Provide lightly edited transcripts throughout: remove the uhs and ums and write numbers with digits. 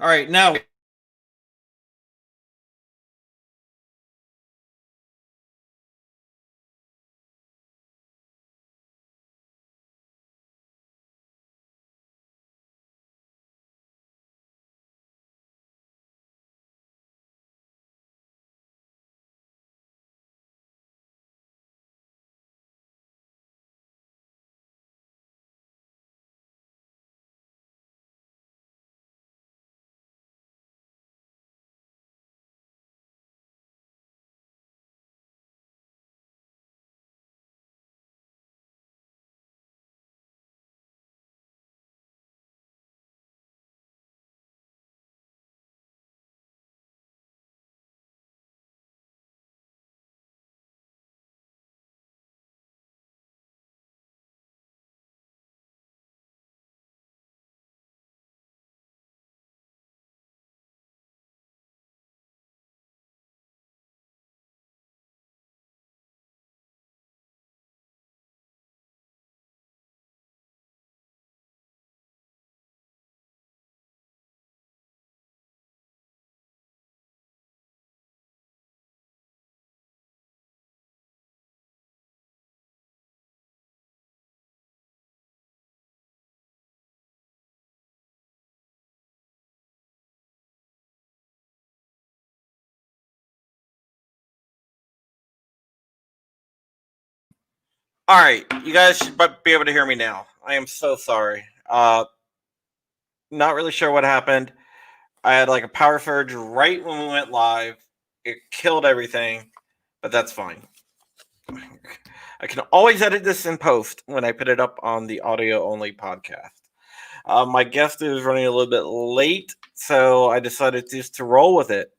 All right, now. All right, you guys should be able to hear me now. I am so sorry. Not really sure what happened. I had like a power surge right when we went live. It killed everything, but that's fine. I can always edit this in post when I put it up on the audio only podcast. My guest is running a little bit late, so I decided just to roll with it.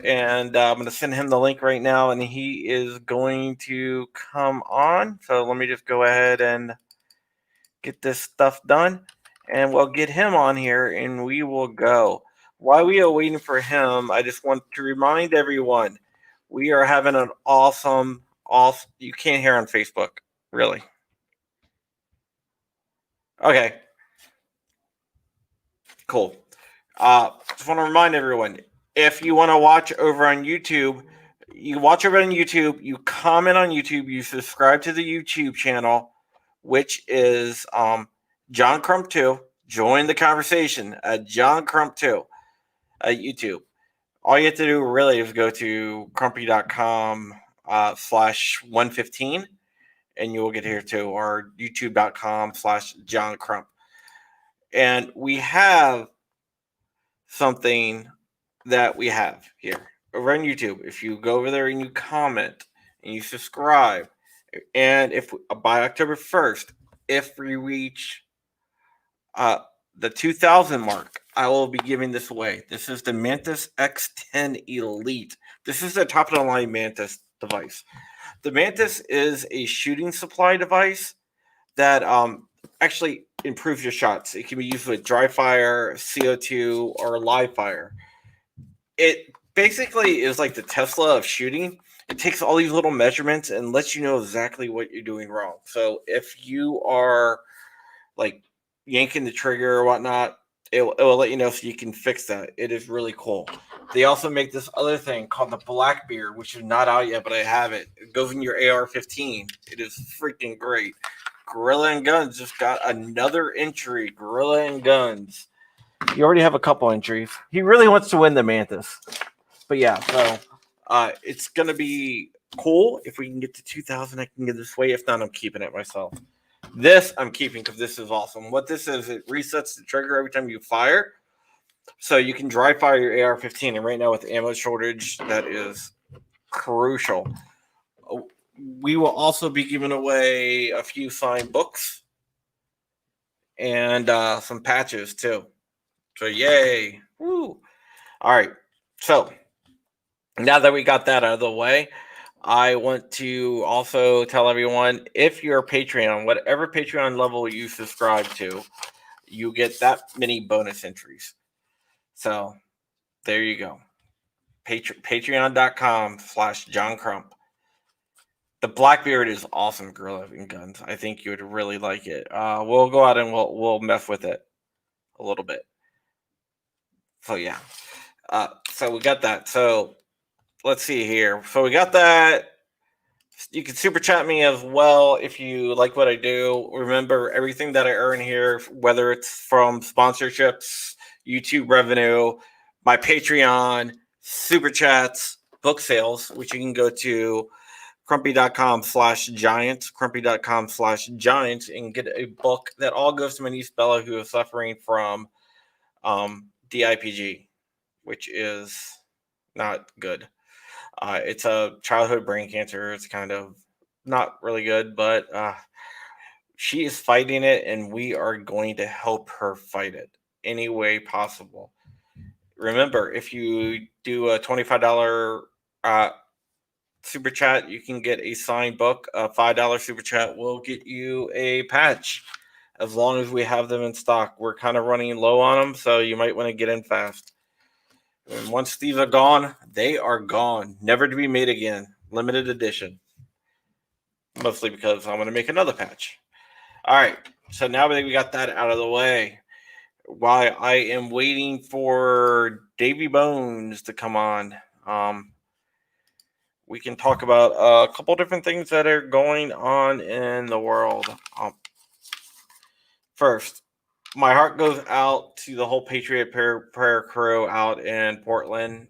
And I'm going to send him the link right now, and he is going to come on. So let me just go ahead and get this stuff done, and we'll get him on here, and we will go. While we are waiting for him, I just want to remind everyone we are having an awesome. You can't hear on Facebook, really. Okay, cool. Just want to remind everyone, if you want to watch over on YouTube, you watch over on YouTube, you comment on YouTube, you subscribe to the YouTube channel, which is John Crump 2. Join the conversation at John Crump 2 at YouTube. All you have to do really is go to crumpy.com /115, and you will get here too, or youtube.com /John Crump. And we have something that we have here over on YouTube. If you go over there and you comment and you subscribe, and if by October 1st, if we reach the 2000 mark, I will be giving this away. This is the Mantis X10 Elite. This is the top of the line Mantis device. The Mantis is a shooting supply device that actually improves your shots. It can be used with dry fire, CO2, or live fire. It basically is like the Tesla of shooting. It takes all these little measurements and lets you know exactly what you're doing wrong. So if you are like yanking the trigger or whatnot, it will let you know so you can fix that. It is really cool. They also make this other thing called the Blackbeard, which is not out yet, but I have it. It goes in your AR-15. It is freaking great. Gorilla and Guns just got another entry. Gorilla and Guns. You already have a couple entries. He really wants to win the Mantis. But yeah, so it's going to be cool. If we can get to 2,000, I can give this away. If not, I'm keeping it myself. This I'm keeping because this is awesome. What this is, it resets the trigger every time you fire. So you can dry fire your AR-15. And right now with ammo shortage, that is crucial. We will also be giving away a few signed books and some patches too. So yay. Woo. All right. So now that we got that out of the way, I want to also tell everyone, if you're a Patreon, whatever Patreon level you subscribe to, you get that many bonus entries. So there you go. Patreon.com /John Crump. The Blackbeard is awesome, Gorilla and Guns. I think you would really like it. We'll go out and we'll mess with it a little bit. So yeah. So we got that. So let's see here. So we got that. You can super chat me as well if you like what I do. Remember, everything that I earn here, whether it's from sponsorships, YouTube revenue, my Patreon, super chats, book sales, which you can go to crumpy.com/giants, crumpy.com/giants, and get a book that all goes to my niece Bella, who is suffering from DIPG, which is not good. It's a childhood brain cancer. It's kind of not really good, but she is fighting it, and we are going to help her fight it any way possible. Remember, if you do a $25 super chat, you can get a signed book. A $5 super chat will get you a patch as long as we have them in stock. We're kind of running low on them, so you might want to get in fast. And once these are gone, they are gone, never to be made again. Limited edition. Mostly because I'm going to make another patch. All right, so now that we got that out of the way, while I am waiting for DaveyBones to come on, we can talk about a couple different things that are going on in the world. First, my heart goes out to the whole Patriot Prayer crew out in Portland.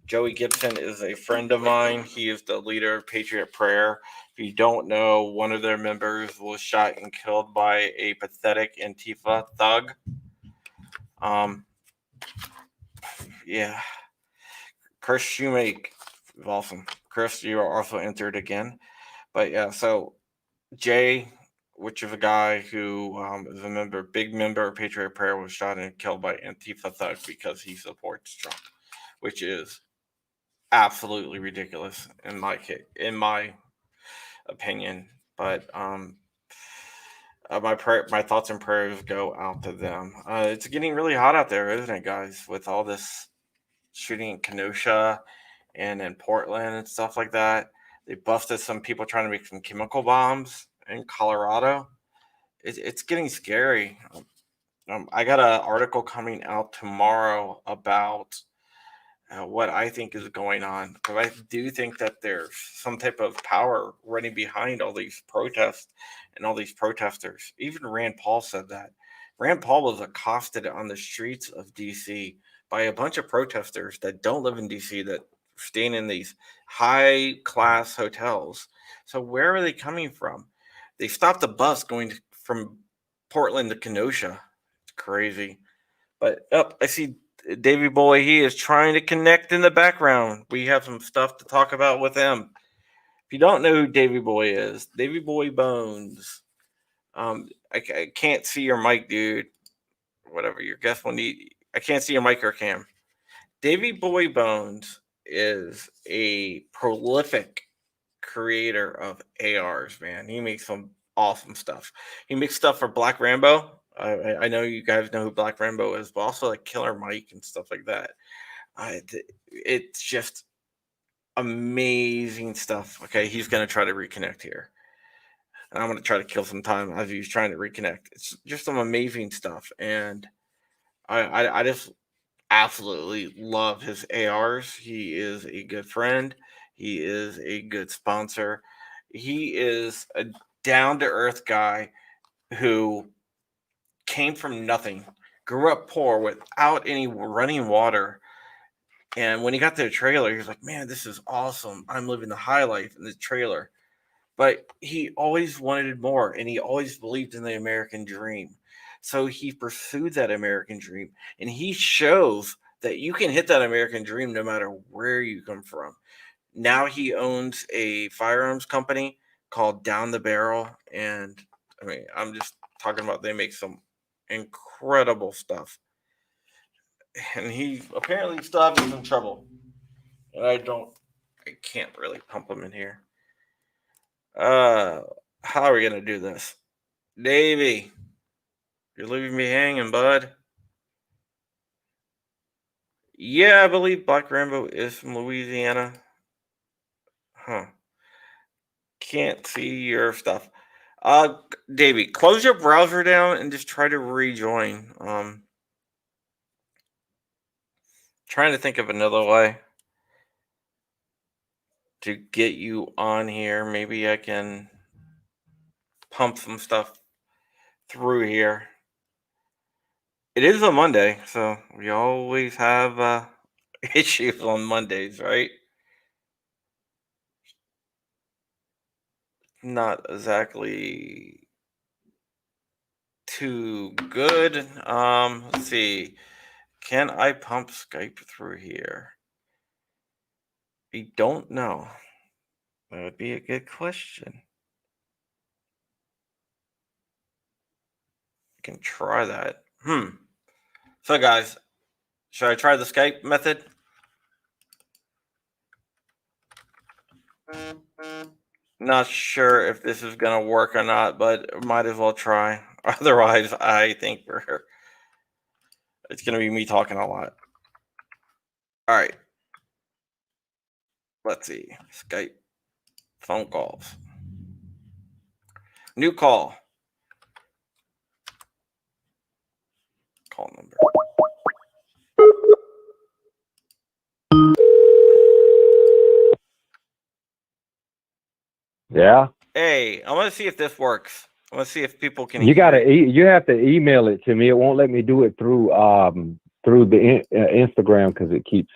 Joey Gibson is a friend of mine. He is the leader of Patriot Prayer. If you don't know, one of their members was shot and killed by a pathetic Antifa thug. Yeah. Chris Shoemake, awesome. Chris, you are also entered again. But yeah, so Jay, which is a guy who is a big member of Patriot Prayer, was shot and killed by Antifa thugs because he supports Trump, which is absolutely ridiculous in my opinion. But my thoughts and prayers go out to them. It's getting really hot out there, isn't it, guys? With all this shooting in Kenosha and in Portland and stuff like that. They busted some people trying to make some chemical bombs in Colorado. It's getting scary. I got an article coming out tomorrow about what I think is going on, because I do think that there's some type of power running behind all these protests and all these protesters. Even Rand Paul said that. Rand Paul was accosted on the streets of DC by a bunch of protesters that don't live in DC, that staying in these high class hotels. So where are they coming from? They stopped the bus going from Portland to Kenosha. It's crazy. But I see Davey Boy. He is trying to connect in the background. We have some stuff to talk about with him. If you don't know who Davey Boy is, DaveyBoyBones. I can't see your mic, dude. Whatever your guest will need. I can't see your mic or cam. DaveyBoyBones is a prolific creator of ARs, man. He makes some awesome stuff. He makes stuff for Black Rambo. I know you guys know who Black Rambo is, but also like Killer Mike and stuff like that. It's just amazing stuff. Okay, he's gonna try to reconnect here, and I'm gonna try to kill some time as he's trying to reconnect. It's just some amazing stuff, and I just absolutely love his ARs. He is a good friend. He is a good sponsor. He is a down to earth guy who came from nothing, grew up poor without any running water. And when he got to the trailer, he was like, man, this is awesome. I'm living the high life in the trailer. But he always wanted more, and he always believed in the American dream. So he pursued that American dream, and he shows that you can hit that American dream no matter where you come from. Now he owns a firearms company called Down the Barrel, and I mean, I'm just talking about, they make some incredible stuff. And he apparently still having some trouble. And I can't really pump him in here. How are we gonna do this? Davey, you're leaving me hanging, bud. Yeah, I believe Black Rambo is from Louisiana. Huh. Can't see your stuff. Davey, close your browser down and just try to rejoin. Trying to think of another way to get you on here. Maybe I can pump some stuff through here. It is a Monday, so we always have issues on Mondays, right? Not exactly too good. Let's see. Can I pump Skype through here? I don't know. That would be a good question. I can try that. So, guys, should I try the Skype method? Not sure if this is going to work or not, but might as well try. Otherwise, I think it's going to be me talking a lot. All right. Let's see. Skype phone calls. New call. Call number. Yeah. Hey, I want to see if this works. I want to see if people can. You have to email it to me. It won't let me do it through the Instagram because it keeps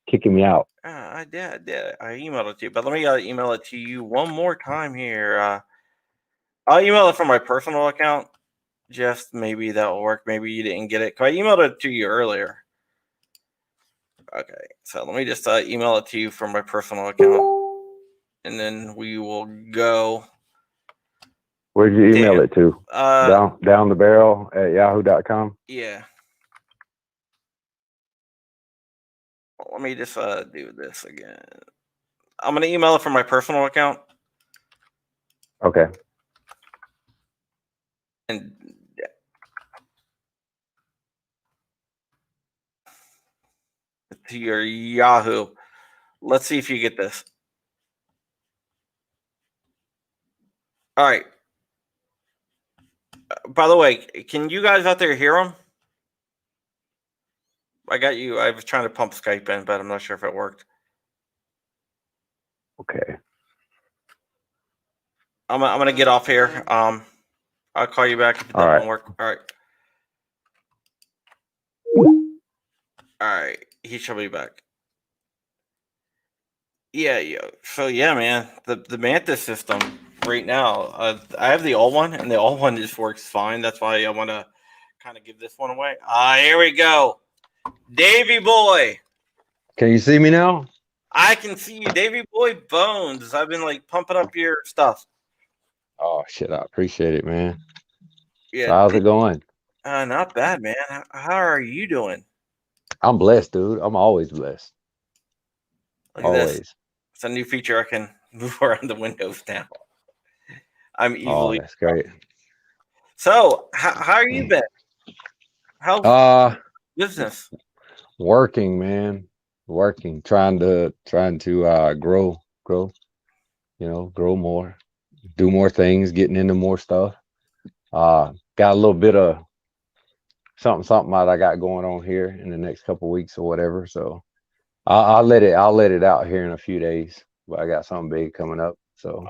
kicking me out. I did. I emailed it to you, but let me email it to you one more time here. I'll email it from my personal account. Just maybe that'll work. Maybe you didn't get it. 'Cause I emailed it to you earlier. Okay, so let me just email it to you from my personal account, and then we will go. Where'd you email it to? Down the barrel at yahoo.com? Yeah. Let me just do this again. I'm gonna email it from my personal account. Okay. And to your Yahoo. Let's see if you get this. All right. By the way, can you guys out there hear them? I got you. I was trying to pump Skype in, but I'm not sure if it worked. Okay. I'm gonna get off here. I'll call you back if it doesn't work. All right. All right. He shall be back. Yeah. So yeah, man, the Mantis system right now. I have the old one, and the old one just works fine. That's why I want to kind of give this one away. Here we go. Davey Boy. Can you see me now? I can see you, DaveyBoyBones. I've been like pumping up your stuff. Oh shit, I appreciate it, man. Yeah. So how's it going? Not bad, man. How are you doing? I'm blessed, dude. I'm always blessed. Look at this. It's a new feature. I can move around the windows now. I'm easily. Oh, that's great. So, how are you been? How's business? Working, man. Working, trying to grow, grow more, do more things, getting into more stuff. Got a little bit of something that I got going on here in the next couple of weeks or whatever. So I'll let it out here in a few days. But I got something big coming up. So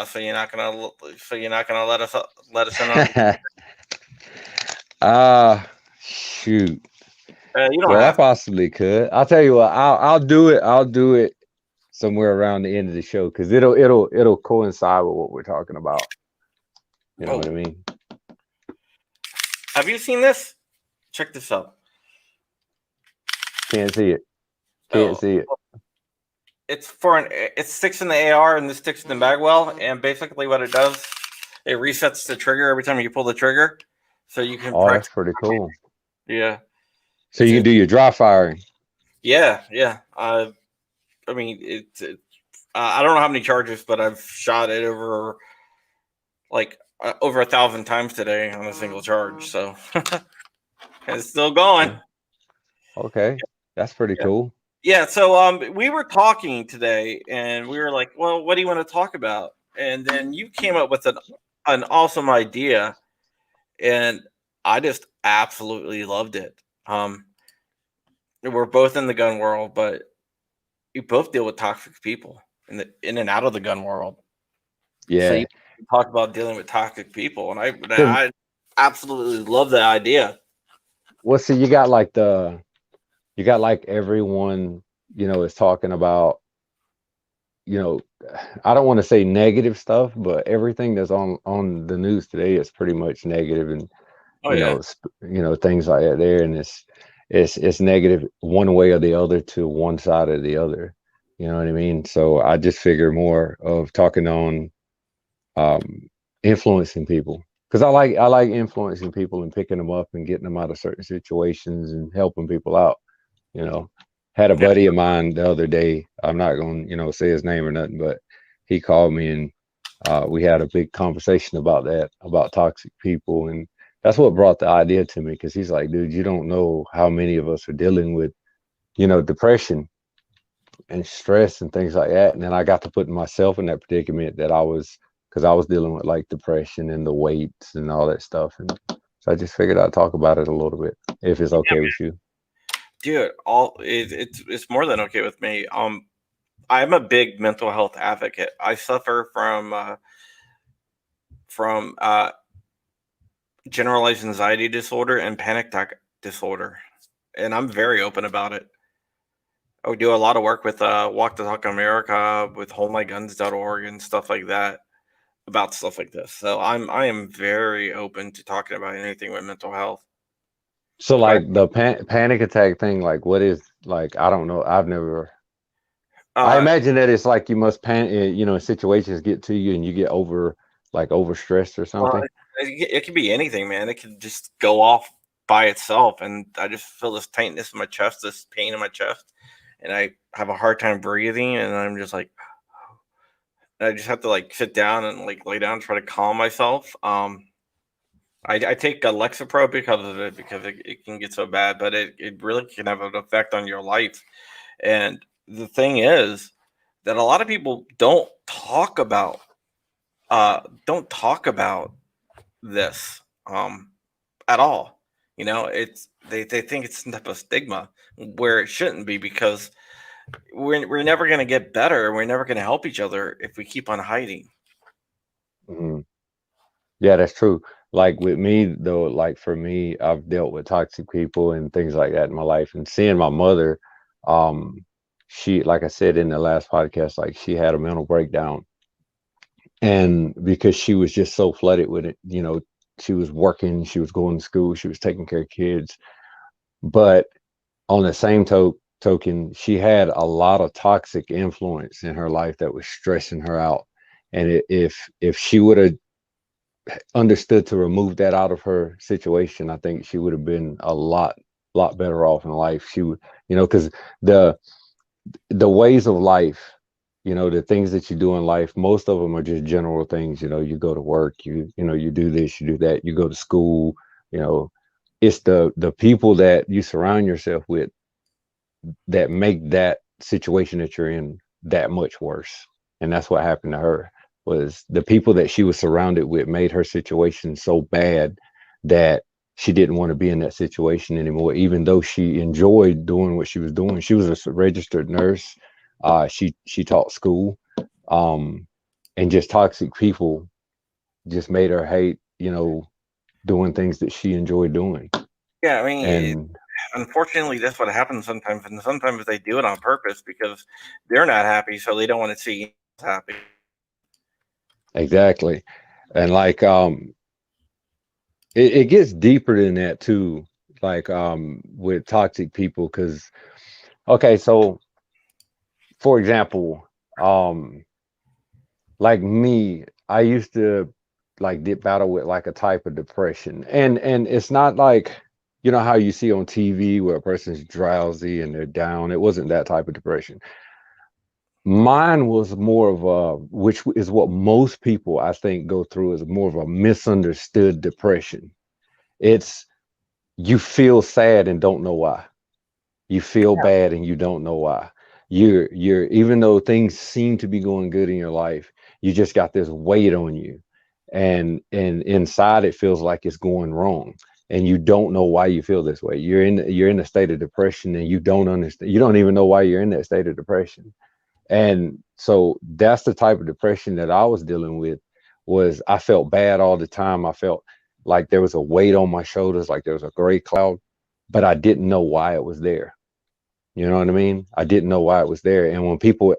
so you're not gonna let us in on shoot. You don't Well, have I possibly could. I'll tell you what, I'll do it. I'll do it somewhere around the end of the show because it'll coincide with what we're talking about. You know what I mean? Have you seen this? Check this out. Can't see it. Can't see it. It's it sticks in the AR and this sticks in the magwell, and basically what it does, it resets the trigger every time you pull the trigger, so you can. Oh, that's pretty cool. Yeah. So you can do your dry firing. Yeah. I mean, I don't know how many charges, but I've shot it over over 1,000 times today on a single charge. So it's still going. Okay, that's pretty cool. Yeah. So we were talking today, and we were like, "Well, what do you want to talk about?" And then you came up with an awesome idea, and I just absolutely loved it. we're both in the gun world, but you both deal with toxic people in and out of the gun world. So you Yeah. talk about dealing with toxic people, and Because I absolutely love that idea. well, see, you got like everyone, is talking about, you know, I don't want to say negative stuff, but everything that's on the news today is pretty much negative, and Oh yeah, things like that there, and it's negative one way or the other to one side or the other. You know what I mean? So I just figure more of talking on um, influencing people because I like influencing people and picking them up and getting them out of certain situations and helping people out. You know, had a yeah, buddy of mine the other day. I'm not going to say his name or nothing, but he called me and we had a big conversation about that, about toxic people, and that's what brought the idea to me because he's like, dude, you don't know how many of us are dealing with depression and stress and things like that. And then I got to putting myself in that predicament that I was because I was dealing with like depression and the weights and all that stuff. And so I just figured I'd talk about it a little bit if it's yeah, okay with you. dude. It's more than okay with me. I'm a big mental health advocate. I suffer from generalized anxiety disorder and panic attack disorder, and I'm very open about it. I do a lot of work with Walk the Talk America, with HoldMyGuns.org and stuff like that about stuff like this. So I am very open to talking about anything with mental health. So But like the panic attack thing, like what is like I don't know. I've never. I uh, imagine that it's like you must panic. Situations get to you and you get over stressed or well, something. it could be anything, man. It could just go off by itself, and I just feel this tightness in my chest, this pain in my chest, and I have a hard time breathing, and I'm just like, I just have to like sit down and like lay down, and try to calm myself. I take Lexapro because of it because it can get so bad, but it really can have an effect on your life. And the thing is that a lot of people don't talk about this at all. They think it's some type of stigma where it shouldn't be because we're never gonna get better. We're never gonna help each other if we keep on hiding. Mhm. Yeah, that's true. Like with me though, like for me, I've dealt with toxic people and things like that in my life. And seeing my mother, um, she, like I said in the last podcast, like she had a mental breakdown. And because she was just so flooded with it, she was working, she was going to school, she was taking care of kids. But on the same token, she had a lot of toxic influence in her life that was stressing her out. And if she would have understood to remove that out of her situation, I think she would have been a lot better off in life. She would, because the the ways of life, the things that you do in life, most of them are just general things. You go to work, you do this, you do that, you go to school. You know, it's the people that you surround yourself with that make that situation that you're in that much worse. And that's what happened to her was the people that she was surrounded with made her situation so bad that she didn't want to be in that situation anymore, even though she enjoyed doing what she was doing. She was a registered nurse. She taught school. And just toxic people just made her hate, doing things that she enjoyed doing. Yeah, I mean, And unfortunately, that's what happens sometimes, and sometimes they do it on purpose because they're not happy, so they don't want to see you happy. exactly. And like it gets deeper than that too, like with toxic people, because okay, so for example, um like me, I used to like did battle with like a type of depression, and it's not like how you see on TV where a person's drowsy and they're down. It wasn't that type of depression. Mine was more of a, which is what most people I think go through, is more of a misunderstood depression. It's you feel sad and don't know why. You feel bad and you don't know why. You're even though things seem to be going good in your life, you just got this weight on you. And inside it feels like it's going wrong. and you don't know why you feel this way. You're in a state of depression, and you don't understand. You don't even know why you're in that state of depression. And so that's the type of depression that I was dealing with. Was I felt bad all the time. I felt like there was a weight on my shoulders, like there was a gray cloud, but I didn't know why it was there. You know what I mean? I didn't know why it was there. And when people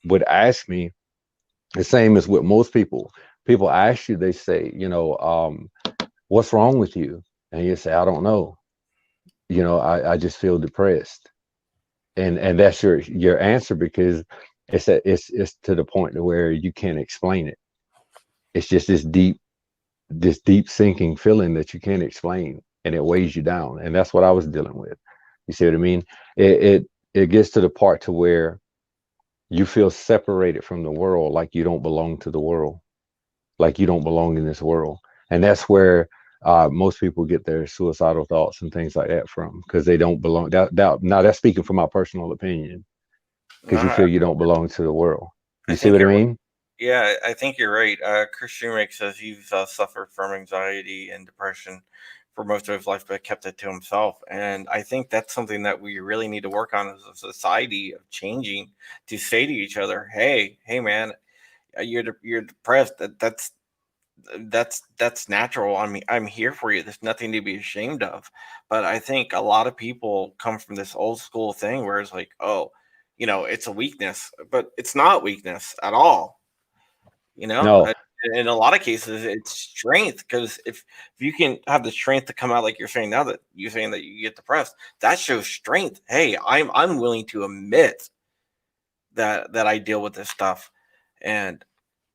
would ask me, the same as with most people, people ask you, they say, what's wrong with you? And you say, I don't know. I just feel depressed. And that's your answer, because it's to the point to where you can't explain it. It's just this deep sinking feeling that you can't explain, and it weighs you down. And that's what I was dealing with. You see what I mean? It gets to the part to where you feel separated from the world, like you don't belong to the world, like you don't belong in this world. And that's where most people get their suicidal thoughts and things like that from, because they don't belong. Now that's speaking from my personal opinion, No, because you feel you don't belong to the world. I You see think what I you're mean? yeah, I think you're right. Chris Shoemake says he's suffered from anxiety and depression for most of his life, but kept it to himself. And I think that's something that we really need to work on as a society of changing, to say to each other, "Hey, man, you're depressed. That's natural. I mean, I'm here for you. There's nothing to be ashamed of." But I think a lot of people come from this old school thing where it's like, oh, it's a weakness, but it's not weakness at all. You know, No, Uh, in a lot of cases, it's strength, because if you can have the strength to come out, like you're saying now, that you're saying that you get depressed, that shows strength. Hey, I'm willing to admit that I deal with this stuff, and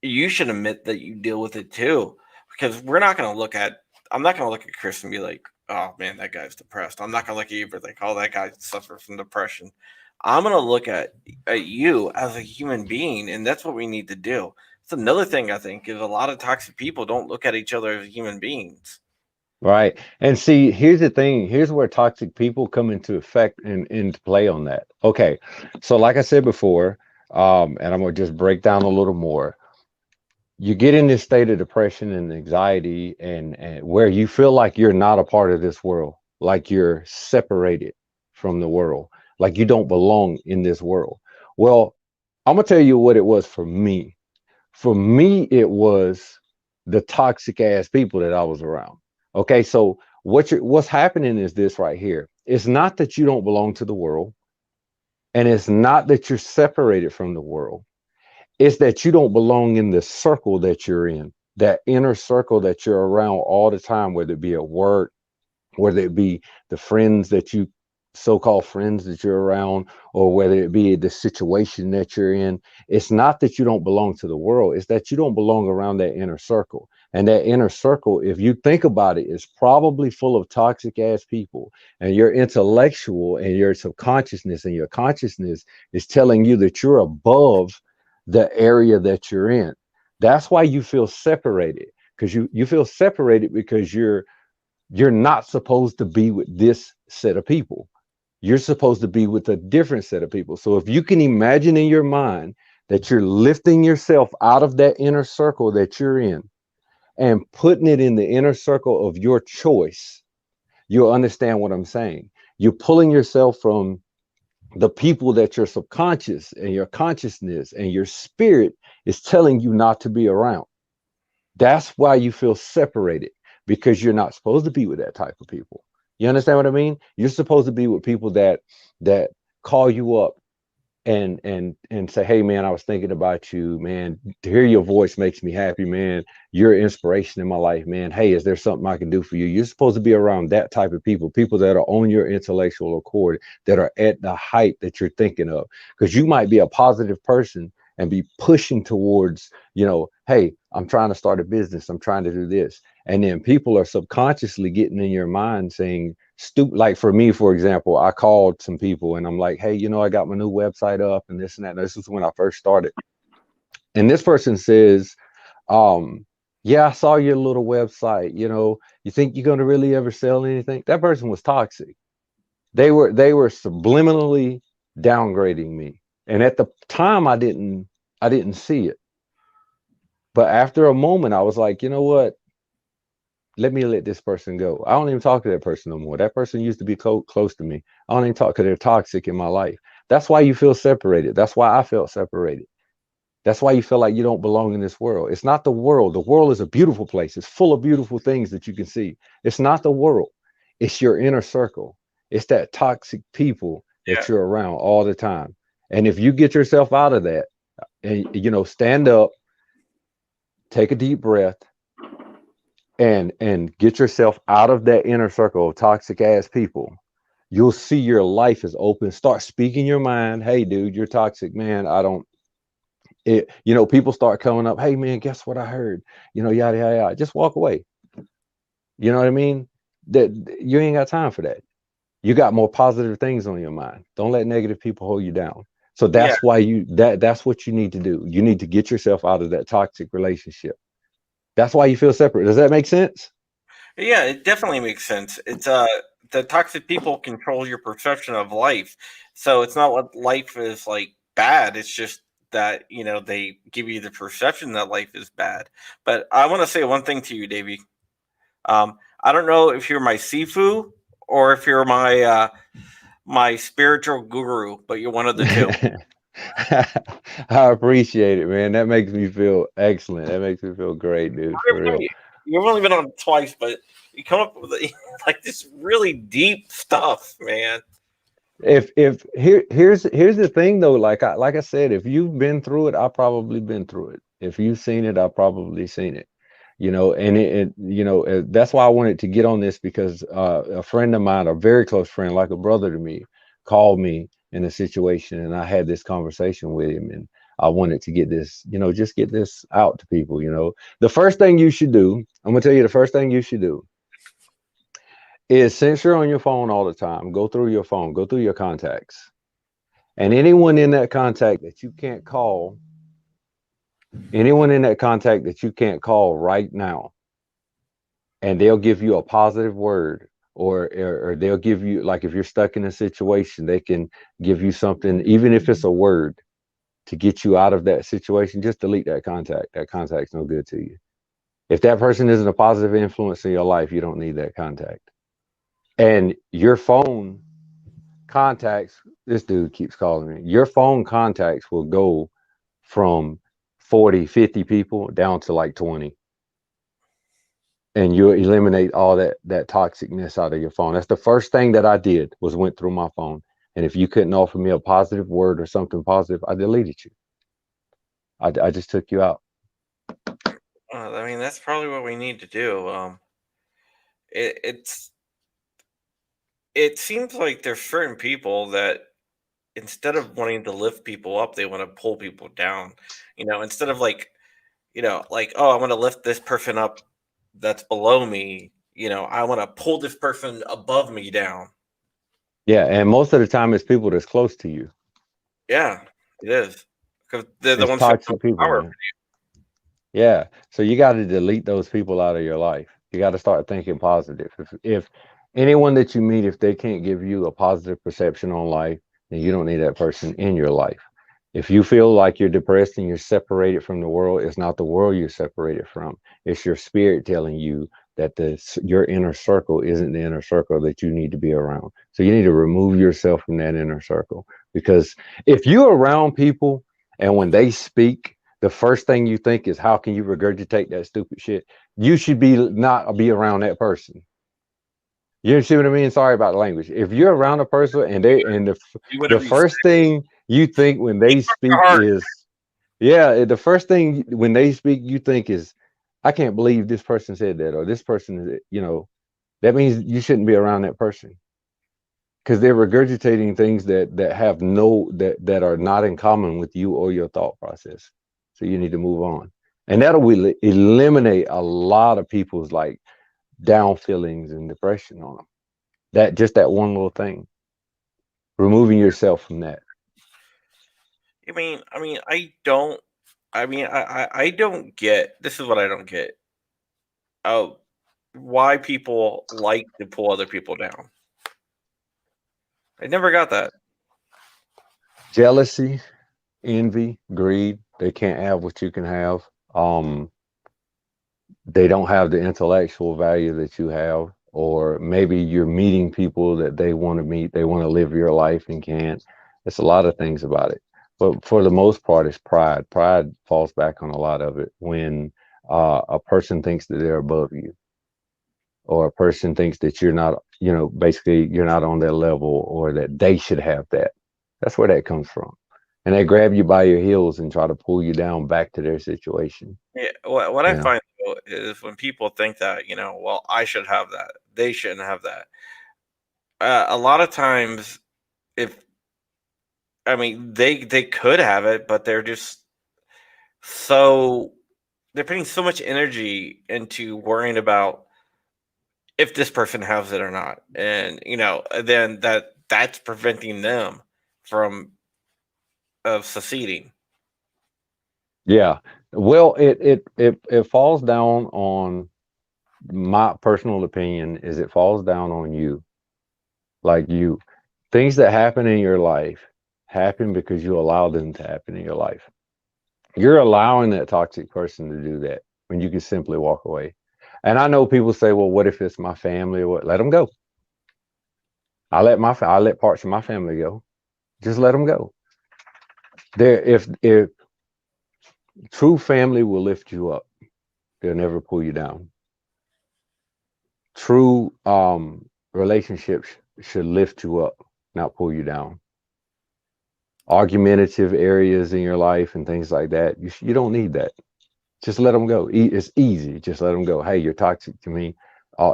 you should admit that you deal with it too, because we're not going to look at. I'm not going to look at Chris and be like, "Oh man, that guy's depressed." I'm not going to look at you and be like, "Oh, that guy suffers from depression." I'm going to look at you as a human being, and that's what we need to do. It's another thing I think is a lot of toxic people don't look at each other as human beings. right. And see, here's the thing. Here's where toxic people come into effect and into play on that. Okay. So like I said before, and I'm gonna just break down a little more. You get in this state of depression and anxiety, and where you feel like you're not a part of this world, like you're separated from the world, like you don't belong in this world. Well, I'm gonna tell you what it was for me. For me, it was the toxic ass people that I was around. Okay, so what's happening is this right here. It's not that you don't belong to the world, and it's not that you're separated from the world. It's that you don't belong in the circle that you're in, that inner circle that you're around all the time, whether it be at work, whether it be the friends that you so-called friends that you're around, or whether it be the situation that you're in. It's not that you don't belong to the world, it's that you don't belong around that inner circle. And that inner circle, if you think about it, is probably full of toxic ass people. And your intellectual and your subconsciousness and your consciousness is telling you that you're above the area that you're in. That's why you feel separated, because you feel separated because you're not supposed to be with this set of people. You're supposed to be with a different set of people. So if you can imagine in your mind that you're lifting yourself out of that inner circle that you're in and putting it in the inner circle of your choice, you'll understand what I'm saying. You're pulling yourself from the people that your subconscious and your consciousness and your spirit is telling you not to be around. That's why you feel separated, because you're not supposed to be with that type of people. You understand what I mean? You're supposed to be with people that call you up and say, "Hey man, I was thinking about you, man. To hear your voice makes me happy, man. You're an inspiration in my life, man. Hey, is there something I can do for you?" You're supposed to be around that type of people, people that are on your intellectual accord, that are at the height that you're thinking of. Because you might be a positive person and be pushing towards, hey, I'm trying to start a business, I'm trying to do this. And then people are subconsciously getting in your mind saying stupid. Like for me, for example, I called some people and I'm like, "Hey, I got my new website up and this and that." And this was when I first started. And this person says, "Yeah, I saw your little website. You think you're going to really ever sell anything?" That person was toxic. They were subliminally downgrading me. And at the time I didn't see it. But after a moment, I was like, you know what? let me let this person go. I don't even talk to that person no more. That person used to be close to me. I don't even talk because they're toxic in my life. That's why you feel separated. That's why I felt separated. That's why you feel like you don't belong in this world. It's not the world. The world is a beautiful place. It's full of beautiful things that you can see. It's not the world. It's your inner circle. It's that toxic people Yeah. that you're around all the time. And if you get yourself out of that and, stand up, take a deep breath, and get yourself out of that inner circle of toxic ass people, you'll see your life is open. Start speaking your mind. Hey, dude, you're toxic, man. I don't it, people start coming up. Hey, man, guess what I heard? Yada yada yada. Just walk away. You know what I mean? That you ain't got time for that. You got more positive things on your mind. Don't let negative people hold you down. So Yeah. that's why that's what you need to do. You need to get yourself out of that toxic relationship. That's why you feel separate. Does that make sense? Yeah, it definitely makes sense. It's the toxic people control your perception of life. So it's not what life is like bad. It's just that, they give you the perception that life is bad. But I want to say one thing to you, Davey. I don't know if you're my Sifu or if you're my spiritual guru, but you're one of the two. I appreciate it, man. That makes me feel excellent. That makes me feel great, dude. For real. You've only been on twice, but you come up with like this really deep stuff, man. If here's the thing though, like I said, if you've been through it, I've probably been through it. If you've seen it, I've probably seen it. And that's why I wanted to get on this, because a friend of mine, a very close friend, like a brother to me, called me in a situation, and I had this conversation with him, and I wanted to get this, just get this out to people. The first thing you should do, I'm gonna tell you, the first thing you should do is, since you're on your phone all the time, go through your phone, go through your contacts, and anyone in that contact that you can't call, right now, and they'll give you a positive word, or they'll give you, like, if you're stuck in a situation, they can give you something, even if it's a word, to get you out of that situation. Just delete that contact. That contact's no good to you. If that person isn't a positive influence in your life, you don't need that contact. And your phone contacts, this dude keeps calling me, your phone contacts will go from 40, 50 people down to like 20, and you eliminate all that toxicness out of your phone. That's the first thing that I did, was went through my phone. And if you couldn't offer me a positive word or something positive, I deleted you. I just took you out. I mean, that's probably what we need to do. It, it's it seems like there's certain people that, instead of wanting to lift people up, they want to pull people down. Instead of like, like, oh, I want to lift this person up that's below me. I want to pull this person above me down. Yeah, and most of the time it's people that's close to you. Yeah, it is, because they're the It's ones that have toxic people, power. man. Yeah. So you got to delete those people out of your life. You got to start thinking positive. If anyone that you meet, if they can't give you a positive perception on life, then you don't need that person in your life. If you feel like you're depressed and you're separated from the world, it's not the world you're separated from. It's your spirit telling you that your inner circle isn't the inner circle that you need to be around. So you need to remove yourself from that inner circle. Because if you're around people and when they speak, the first thing you think is, how can you regurgitate that stupid shit? You should not be around that person. You see what I mean? Sorry about the language. If you're around a person and Do the whatever you say. first thing you think when they speak Your heart. is, yeah, the first thing when they speak you think is, I can't believe this person said that, or this person is, that means you shouldn't be around that person, because they're regurgitating things that have that are not in common with you or your thought process. So you need to move on, and that'll eliminate a lot of people's like down feelings and depression on them. That one little thing, removing yourself from that. I don't. I don't get. This is what I don't get. Oh, why people like to pull other people down. I never got that. Jealousy, envy, greed. They can't have what you can have. they don't have the intellectual value that you have, or maybe you're meeting people that they want to meet, they want to live your life and can't. It's a lot of things about it. But for the most part, it's pride. Pride falls back on a lot of it when a person thinks that they're above you, or a person thinks that you're not, basically you're not on their level, or that they should have that. That's where that comes from. And they grab you by your heels and try to pull you down back to their situation. Yeah, what I You know? find though is when people think that, well, I should have that, they shouldn't have that. A lot of times, if I mean, they could have it, but so they're putting so much energy into worrying about if this person has it or not, and then that's preventing them from of succeeding. Yeah. Well, it falls down on, my personal opinion is, it falls down on you. Like, things that happen in your life happen because you allow them to happen in your life. You're allowing that toxic person to do that when you can simply walk away. And I know people say, well, what if it's my family or what? Let them go. I let parts of my family go. Just let them go. If true family will lift you up, they'll never pull you down. True relationships should lift you up, not pull you down. Argumentative areas in your life and things like that, you don't need that. Just let them go. It's easy. Just let them go. Hey, you're toxic to me.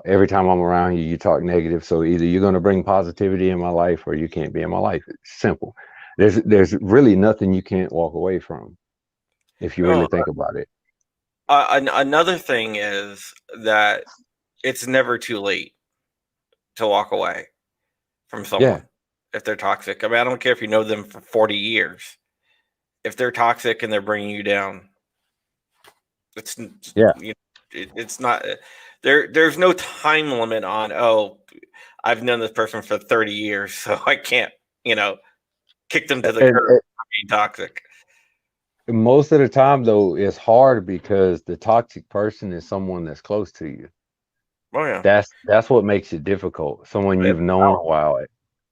Every time I'm around you, you talk negative. So either you're going to bring positivity in my life, or you can't be in my life. It's simple. There's really nothing you can't walk away from if you really Well, think about it. another thing is that it's never too late to walk away from Yeah, someone if they're toxic. I mean, I don't care if you know them for 40 years. If they're toxic and they're bringing you down, it's yeah. it's not there. There's no time limit on. Oh, I've known this person for 30 years, so I can't you know kick them to the And, curb for being toxic. most of the time, though, it's hard because the toxic person is someone that's close to you. Oh yeah, That's what makes it difficult. Someone they have you've known a power. while.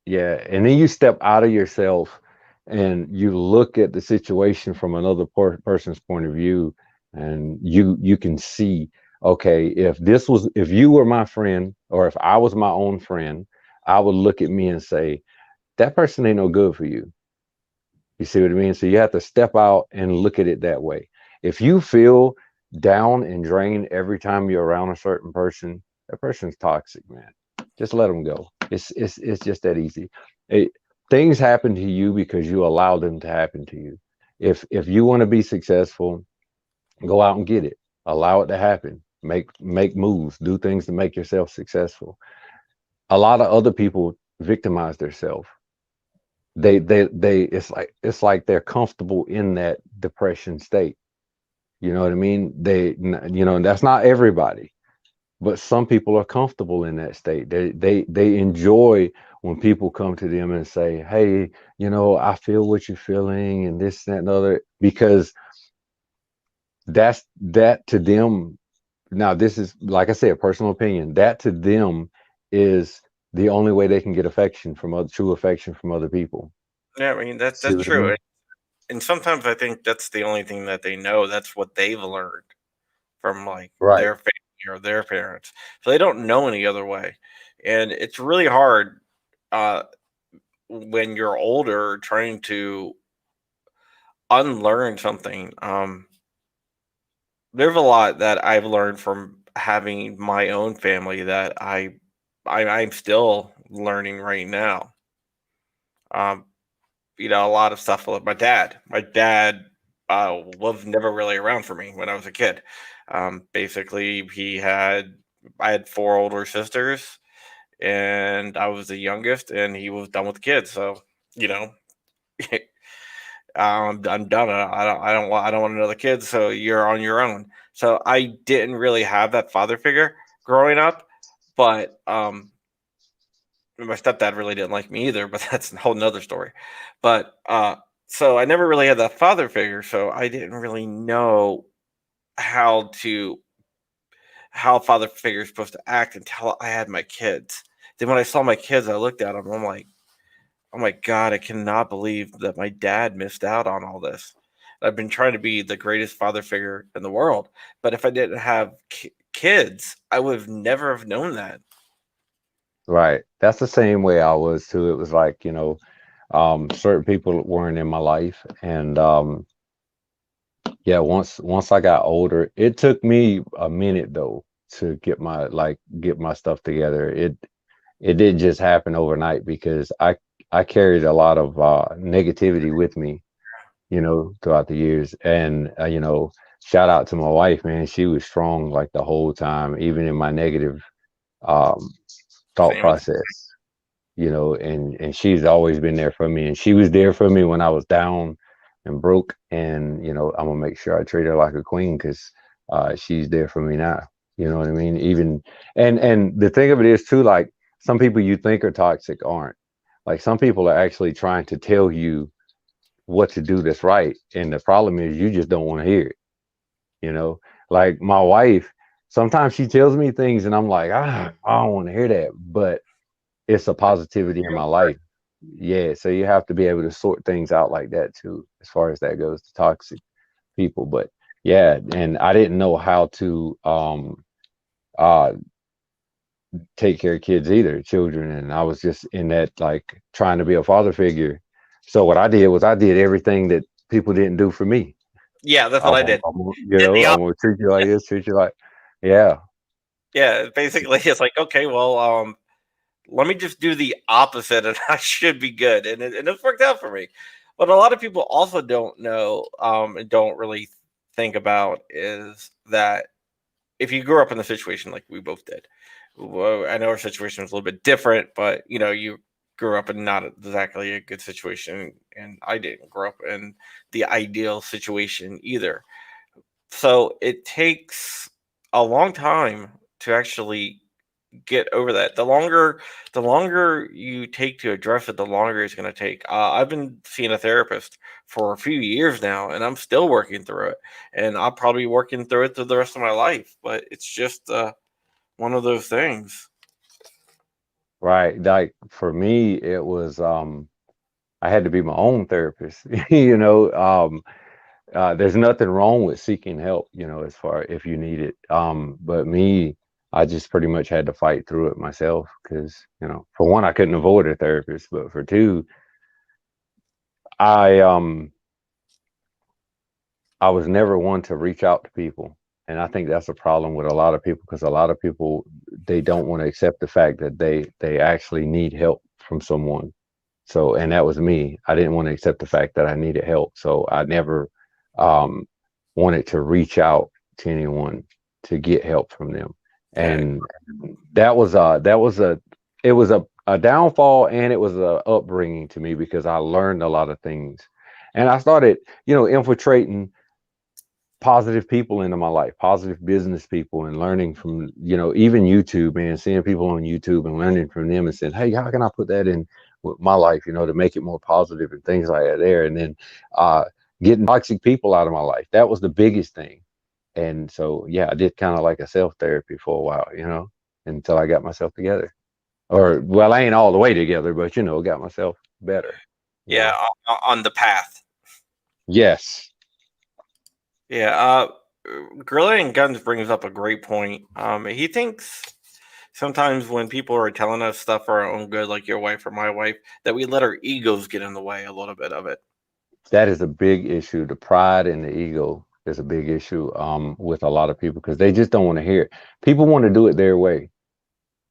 Yeah, and then you step out of yourself and you look at the situation from another person's point of view, and you can see, okay, if you were my friend, or if I was my own friend, I would look at me and say, that person ain't no good for you. You see what I mean? So you have to step out and look at it that way. If you feel down and drained every time you're around a certain person, that person's toxic, man. Just let them go. It's just that easy. It, things happen to you because you allow them to happen to you. If you want to be successful, go out and get it. Allow it to happen. Make moves. Do things to make yourself successful. A lot of other people victimize themselves. They it's like they're comfortable in that depression state. You know what I mean? And that's not everybody, but some people are comfortable in that state. They enjoy when people come to them and say, hey, I feel what you're feeling, and this, that, and other, because that to them. Now, this is, like I said, personal opinion. That to them is the only way they can get affection from true affection from other people. Yeah, I mean See that's what I true. mean? And sometimes I think that's the only thing that they know. That's what they've learned from like Right. their family or their parents. So they don't know any other way. And it's really hard uh, when you're older trying to unlearn something. There's a lot that I've learned from having my own family that I'm still learning right now. Um, a lot of stuff with my dad. My dad was never really around for me when I was a kid. Basically, I had four older sisters, and I was the youngest, and he was done with kids. So, you know, I'm done. I don't want another kid. So you're on your own. So I didn't really have that father figure growing up, but my stepdad really didn't like me either, but that's a whole nother story. But so I never really had that father figure, so I didn't really know how to how a father figure is supposed to act until I had my kids. Then when I saw my kids, I looked at them. I'm like, oh my god, I cannot believe that my dad missed out on all this. I've been trying to be the greatest father figure in the world, but if I didn't have kids, I would have never have known that. Right. That's the same way I was too. It was like, certain people weren't in my life. And yeah, once I got older, it took me a minute though to get my stuff together. It didn't just happen overnight because I carried a lot of negativity with me, throughout the years. And shout out to my wife, man. She was strong like the whole time, even in my negative um thought Same with process, and she's always been there for me. And she was there for me when I was down and broke. And, I'm gonna make sure I treat her like a queen because she's there for me now. You know what I mean? Even and the thing of it is too, like some people you think are toxic aren't. Like some people are actually trying to tell you what to do that's right. And the problem is you just don't want to hear it, you know? Like my wife, sometimes she tells me things and I'm like, I don't want to hear that. But it's a positivity in my life. Yeah, so you have to be able to sort things out like that too, as far as that goes to toxic people. But yeah, and I didn't know how to uh take care of kids either, children, and I was just in that like trying to be a father figure. So what I did was I did everything that people didn't do for me. yeah, that's what I'm, I gonna- did. I'm gonna- Did the I'm gonna treat you like this, treat you like, yeah, Yeah, basically, it's like, okay, well, let me just do the opposite, and I should be good, and it's worked out for me. But a lot of people also don't know, and don't really think about is that if you grew up in a situation like we both did, well, I know our situation was a little bit different, but you grew up in not exactly a good situation, and I didn't grow up in the ideal situation either. So it takes a long time to actually get over that. The longer you take to address it, the longer it's going to take. I've been seeing a therapist for a few years now, and I'm still working through it. And I'll probably be working through it through the rest of my life. But it's just one of those things. right. Like for me, it was I had to be my own therapist. you know, there's nothing wrong with seeking help, as far if you need it. But me, I just pretty much had to fight through it myself because, for one, I couldn't avoid a therapist, but for two, I I was never one to reach out to people. And I think that's a problem with a lot of people because a lot of people they don't want to accept the fact that they actually need help from someone. So, and that was me. I didn't want to accept the fact that I needed help. So I never um, wanted to reach out to anyone to get help from them. Okay. And that was it was a downfall and it was a upbringing to me because I learned a lot of things. And I started, infiltrating positive people into my life, positive business people, and learning from, even YouTube, man, seeing people on YouTube and learning from them and saying, hey, how can I put that in with my life, to make it more positive and things like that there. And then uh, getting toxic people out of my life. That was the biggest thing. And so, yeah, I did kind of like a self therapy for a while, until I got myself together. Or, well, I ain't all the way together, but, got myself better, Yeah, on the path. Yes. Yeah. Gorilla and Guns brings up a great point. He thinks sometimes when people are telling us stuff for our own good, like your wife or my wife, that we let our egos get in the way a little bit of it. That is a big issue. The pride and the ego is a big issue with a lot of people because they just don't want to hear it. People want to do it their way,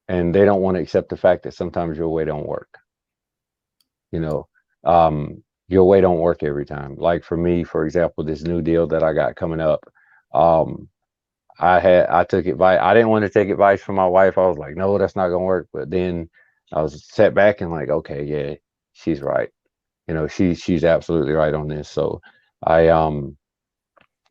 and they don't want to accept the fact that sometimes your way don't work. You know, your way don't work every time. Like for me, for example, this new deal that I got coming up, um, I took advice. I didn't want to take advice from my wife. I was like, no, that's not gonna work. But then I was set back and like, okay, yeah, she's right. She's absolutely right on this. So I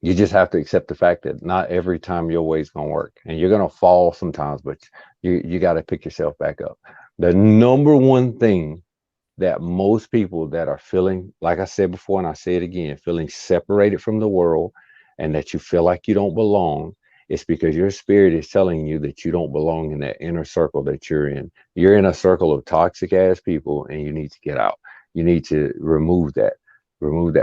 you just have to accept the fact that not every time your way's gonna work, and you're gonna fall sometimes, but you got to pick yourself back up. The number one thing that most people that are feeling, like I said before, and I say it again, feeling separated from the world, and that you feel like you don't belong, It's because your spirit is telling you that you don't belong in that inner circle that you're in. You're in a circle of toxic ass people, and you need to get out. You need to remove that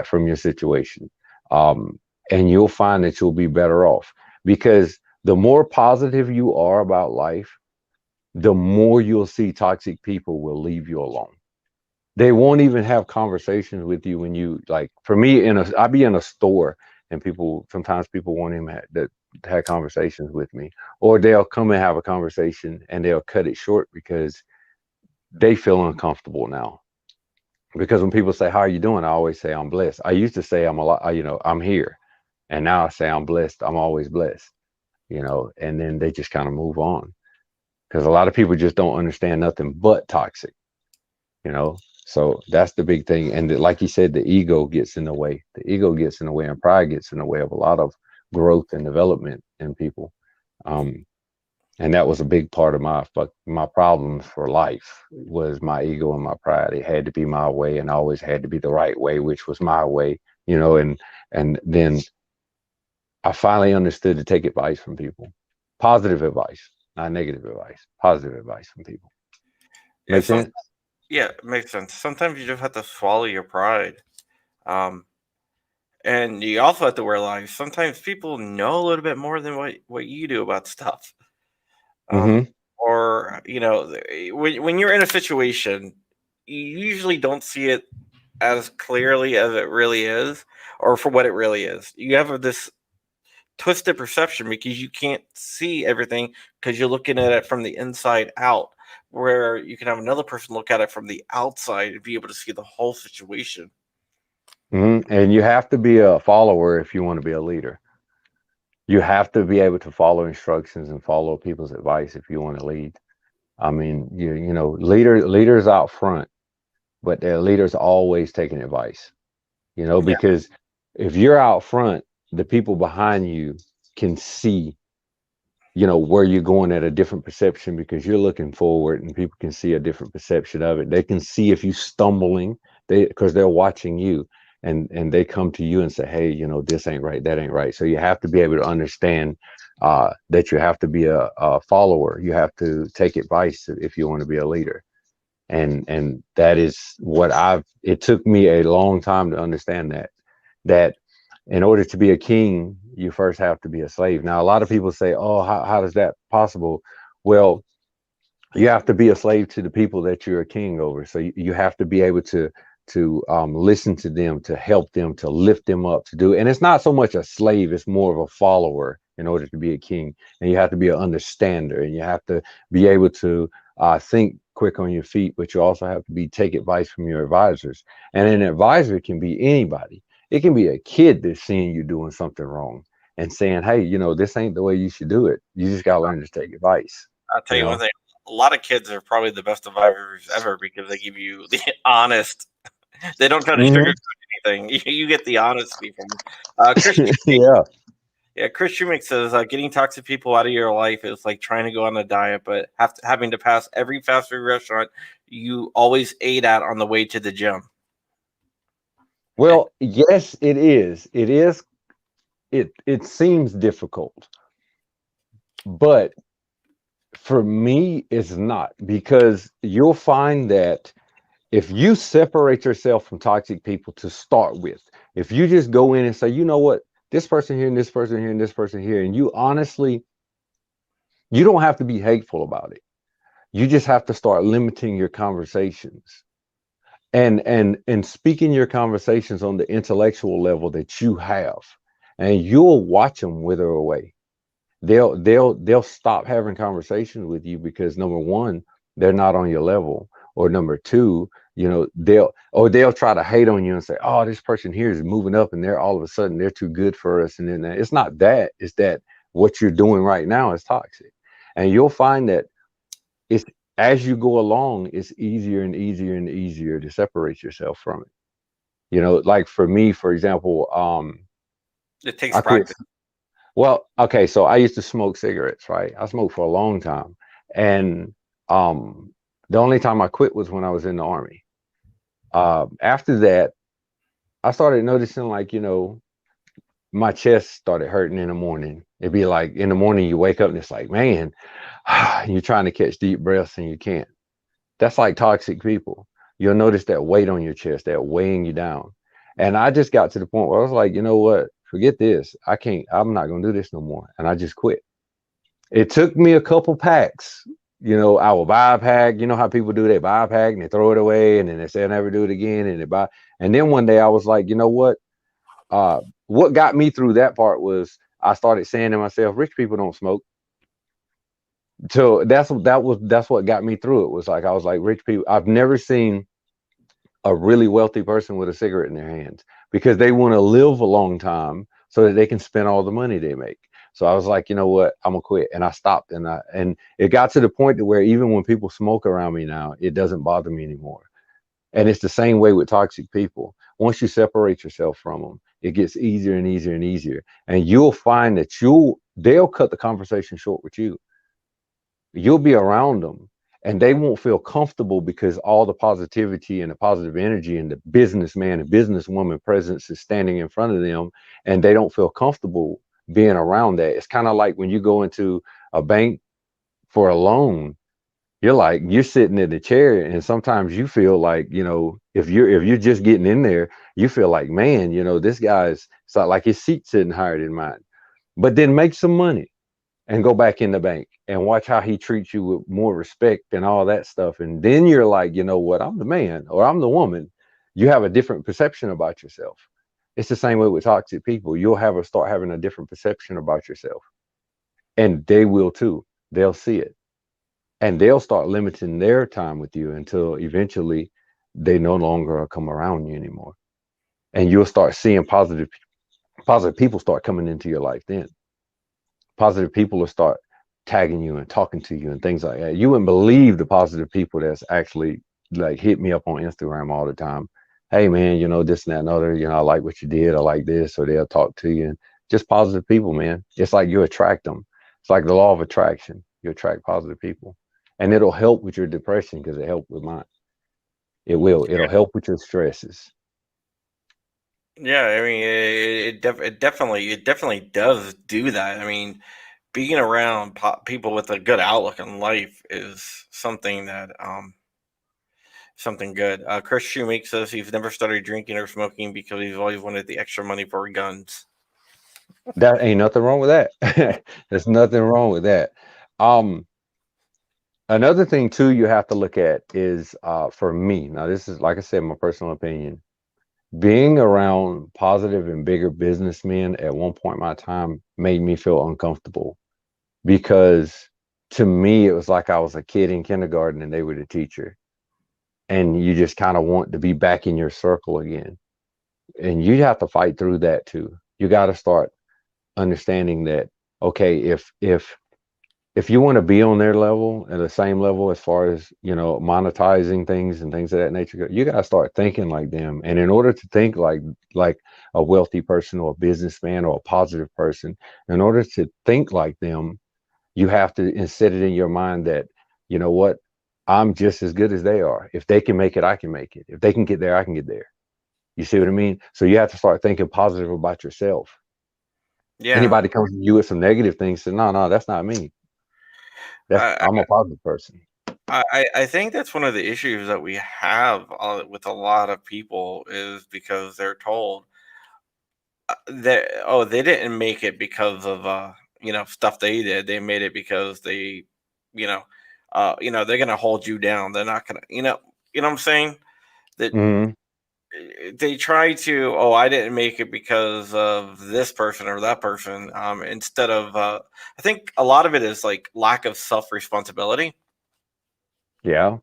from your situation. And you'll find that you'll be better off, because the more positive you are about life, the more you'll see toxic people will leave you alone. They won't even have conversations with you when you, like, for me, I'll be in a store, and sometimes people won't even have conversations with me, or they'll come and have a conversation and they'll cut it short because they feel uncomfortable now. Because when people say, "How are you doing?" I always say, "I'm blessed." I used to say, "I'm a lot," "I'm here," and now I say, "I'm blessed." I'm always blessed, and then they just kind of move on, because a lot of people just don't understand nothing but toxic. you know so that's the big thing. And like you said, the ego gets in the way. And pride gets in the way of a lot of growth and development in people. Um and that was a big part of my problems for life, was my ego and my pride. It had to be my way, and always had to be the right way, which was my way. And then I finally understood to take advice from people. Positive advice, not negative advice. Positive advice from people. Yeah, Make sense? yeah, it makes sense. Sometimes you just have to swallow your pride. Um, and you also have to realize sometimes people know a little bit more than what you do about stuff. Um, Mm-hmm. or when you're in a situation, you usually don't see it as clearly as it really is, or for what it really is. You have this twisted perception because you can't see everything because you're looking at it from the inside out. Where you can have another person look at it from the outside and be able to see the whole situation. Mm-hmm. And you have to be a follower if you want to be a leader. You have to be able to follow instructions and follow people's advice if you want to lead. I mean, leaders out front, but their leaders always taking advice. Yeah. Because if you're out front, the people behind you can see, where you're going at a different perception, because you're looking forward, and people can see a different perception of it. They can see if you stumbling, because they're watching you, and they come to you and say, "Hey, this ain't right, that ain't right." So you have to be able to understand that you have to be a follower. You have to take advice if you want to be a leader. And that is what it took me a long time to understand that in order to be a king, you first have to be a slave. Now, a lot of people say, "Oh, how is that possible?" Well, you have to be a slave to the people that you're a king over. So you have to be able to listen to them, to help them, to lift them up, to do. And it's not so much a slave; it's more of a follower in order to be a king. And you have to be an understander, and you have to be able to think quick on your feet. But you also have to take advice from your advisors. And an advisor can be anybody. It can be a kid that's seeing you doing something wrong and saying, "Hey, this ain't the way you should do it. You just got to learn to take advice." I'll tell You you one know. thing. A lot of kids are probably the best survivors ever because they give you the honest. They don't try to Hmm. sugarcoat anything. You get the honesty from Chris. Yeah. Yeah, Chris Schumach says getting toxic people out of your life is like trying to go on a diet, but having to pass every fast food restaurant you always ate at on the way to the gym. Well, yes, it is. It is. It seems difficult, but for me, it's not, because you'll find that if you separate yourself from toxic people to start with, if you just go in and say, "You know what, this person here and this person here and this person here," and you don't have to be hateful about it. You just have to start limiting your conversations, and speaking your conversations on the intellectual level that you have, and you'll watch them wither away. They'll stop having conversations with you because, number one, they're not on your level, or number two, they'll try to hate on you and say, "Oh, this person here is moving up, and they're all of a sudden they're too good for us." And then it's not that; it's that what you're doing right now is toxic. And you'll find that it's as you go along, it's easier and easier and easier to separate yourself from it. Like for me, for example, It takes I quit. practice. Well, okay, so I used to smoke cigarettes, right? I smoked for a long time. And um the only time I quit was when I was in the army. After that, I started noticing, like, my chest started hurting in the morning. It'd be like in the morning you wake up and it's like, man, you're trying to catch deep breaths and you can't. That's like toxic people. You'll notice that weight on your chest, that weighing you down. And I just got to the point where I was like, you know what? Forget this. I'm not going to do this no more. And I just quit. It took me a couple packs. I will buy a pack. You know how people do, they buy a pack and they throw it away and then they say I'll never do it again. And they buy. And then one day I was like, you know what got me through that part was I started saying to myself, rich people don't smoke. So that's what got me through it. Was like I was like, rich people. I've never seen a really wealthy person with a cigarette in their hands because they want to live a long time so that they can spend all the money they make. So I was like, you know what, I'm gonna quit, and I stopped, and it got to the point to where even when people smoke around me now, it doesn't bother me anymore. And it's the same way with toxic people. Once you separate yourself from them, it gets easier and easier and easier, and you'll find that they'll cut the conversation short with you. You'll be around them and they won't feel comfortable because all the positivity and the positive energy and the businessman and businesswoman presence is standing in front of them, and they don't feel comfortable being around that. It's kind of like when you go into a bank for a loan, you're sitting in the chair, and sometimes you feel like, if you're just getting in there, you feel like, man, this guy's, it's not like his seat's sitting higher than mine. But then make some money and go back in the bank and watch how he treats you with more respect and all that stuff. And then you're like, you know what, I'm the man or I'm the woman. You have a different perception about yourself. It's the same way with toxic people. You'll start having a different perception about yourself. And they will too. They'll see it. And they'll start limiting their time with you until eventually they no longer come around you anymore. And you'll start seeing positive people start coming into your life then. Positive people will start tagging you and talking to you and things like that. You wouldn't believe the positive people that's actually like hit me up on Instagram all the time. Hey man, this and that and other, I like what you did. I like this, or they'll talk to you. And just positive people, man. It's like you attract them. It's like the law of attraction. You attract positive people. And it'll help with your depression because it helped with mine. It will. It'll help with your stresses. Yeah, I mean, it definitely does do that. I mean, being around people with a good outlook on life is something good. Chris Shoemake says he's never started drinking or smoking because he's always wanted the extra money for guns. That ain't nothing wrong with that. There's nothing wrong with that. Um, Another thing too you have to look at is for me. Now, this is like I said, my personal opinion. Being around positive and bigger businessmen at one point in my time made me feel uncomfortable because to me it was like I was a kid in kindergarten and they were the teacher, and you just kind of want to be back in your circle again. And you have to fight through that too. You got to start understanding that, okay, if you want to be on their level, at the same level as far as monetizing things and things of that nature, you got to start thinking like them. And in order to think like a wealthy person or a businessman or a positive person, in order to think like them, you have to set it in your mind that, you know what, I'm just as good as they are. If they can make it, I can make it. If they can get there, I can get there. You see what I mean? So you have to start thinking positive about yourself. Yeah, Anybody comes to you with some negative things, say, no, that's not me. I, I'm a positive person. I think that's one of the issues that we have with a lot of people is because they're told that they didn't make it because of stuff they did. They made it because they you know they're gonna hold you down. They're not gonna what I'm saying, that Hmm. they try to, I didn't make it because of this person or that person, instead of I think a lot of it is like lack of self responsibility. Yeah,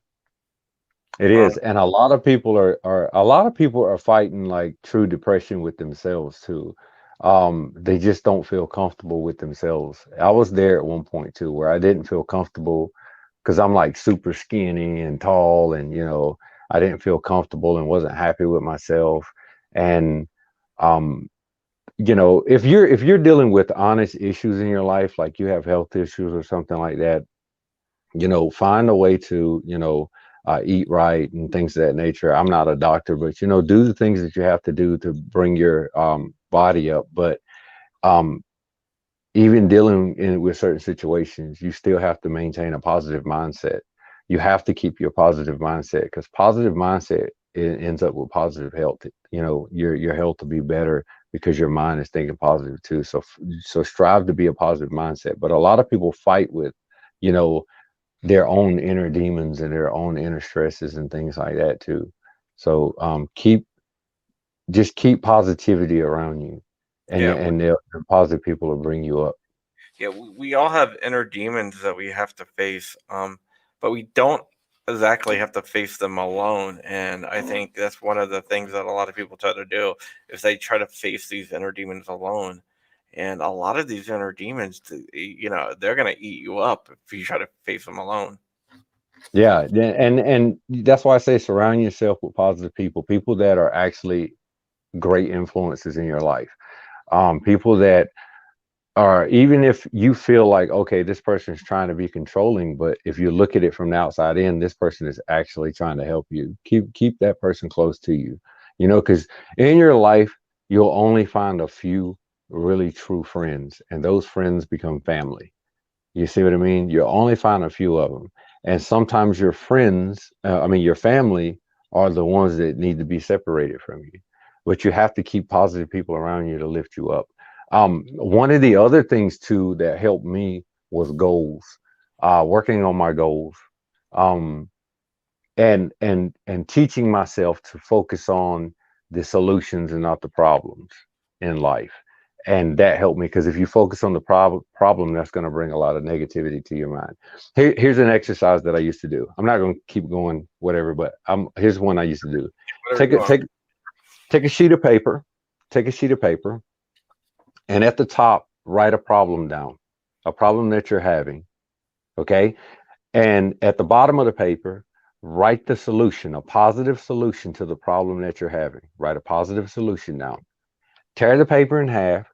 it um, is. And a lot of people are fighting like true depression with themselves too. They just don't feel comfortable with themselves. I was there at one point too, where I didn't feel comfortable because I'm like super skinny and tall, and I didn't feel comfortable and wasn't happy with myself. And um, if you're dealing with honest issues in your life, like you have health issues or something like that, find a way to, eat right and things of that nature. I'm not a doctor, but, do the things that you have to do to bring your body up. But um, even with certain situations, you still have to maintain a positive mindset. You have to keep your positive mindset, because positive mindset ends up with positive health. You know, your health will be better because your mind is thinking positive too. So strive to be a positive mindset. But a lot of people fight with, you know, their own inner demons and their own inner stresses and things like that too. So keep positivity around you, and Yeah, the positive people will bring you up. yeah, we all have inner demons that we have to face, but we don't exactly have to face them alone. And I think that's one of the things that a lot of people try to do is they try to face these inner demons alone. And a lot of these inner demons, they're gonna eat you up if you try to face them alone. Yeah, and that's why I say surround yourself with positive people, people that are actually great influences in your life. People that are, even if you feel like, okay, this person is trying to be controlling, but if you look at it from the outside in, this person is actually trying to help you. Keep that person close to you. You know, because in your life you'll only find a few really true friends, and those friends become family. You see what I mean? You only find a few of them. And sometimes your friends, your family, are the ones that need to be separated from you. But you have to keep positive people around you to lift you up. One of the other things too that helped me was goals, working on my goals, um, and teaching myself to focus on the solutions and not the problems in life. And that helped me, because if you focus on the problem, that's going to bring a lot of negativity to your mind. Here's an exercise that I used to do. I'm not going to keep going whatever, but here's one I used to do. Whatever take you a want. take take a sheet of paper, take a sheet of paper, and at the top write a problem down, a problem that you're having. Okay, and at the bottom of the paper, write the solution, a positive solution to the problem that you're having. Write a positive solution down. Tear the paper in half,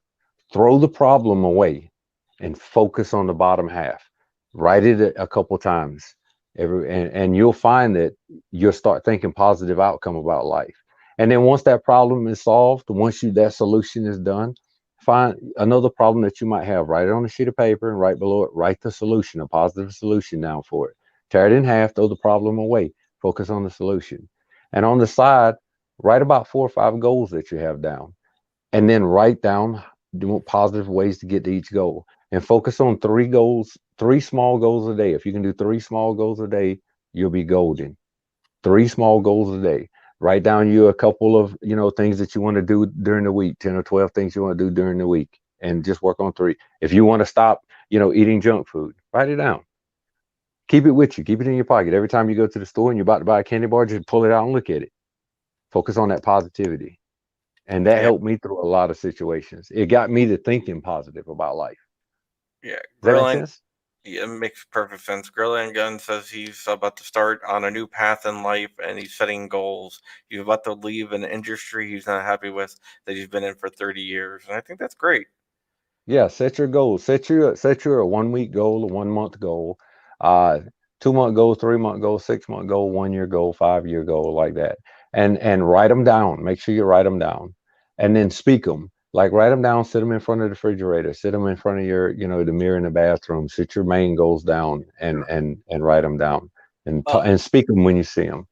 throw the problem away, and focus on the bottom half. Write it a couple times. And you'll find that you'll start thinking positive outcome about life. And then once that problem is solved, once that solution is done, find another problem that you might have. Write it on a sheet of paper, and right below it, write the solution, a positive solution down for it. Tear it in half, throw the problem away, focus on the solution. And on the side, write about 4 or 5 goals that you have down, and then write down positive ways to get to each goal, and focus on 3 goals, 3 small goals a day. If you can do 3 small goals a day, you'll be golden. 3 small goals a day. Write down you a couple of, things that you want to do during the week, 10 or 12 things you want to do during the week, and just work on 3. If you want to stop, eating junk food, write it down. Keep it with you. Keep it in your pocket. Every time you go to the store and you're about to buy a candy bar, just pull it out and look at it. Focus on that positivity. And that Yeah, helped me through a lot of situations. It got me to thinking positive about life. yeah. Does that make Grilling. sense? Yeah, it makes perfect sense. Gorilla and Gun says he's about to start on a new path in life and he's setting goals. He's about to leave an industry he's not happy with that he's been in for 30 years. And I think that's great. Yeah, set your goals. Set your a 1 week goal, a 1 month goal, 2 month goal, 3 month goal, 6 month goal, 1 year goal, 5 year goal, like that. And write them down. Make sure you write them down, and then speak them. Like, write them down, sit them in front of the refrigerator, sit them in front of your, the mirror in the bathroom. Sit your main goals down, and write them down, Uh, and speak them when you see them.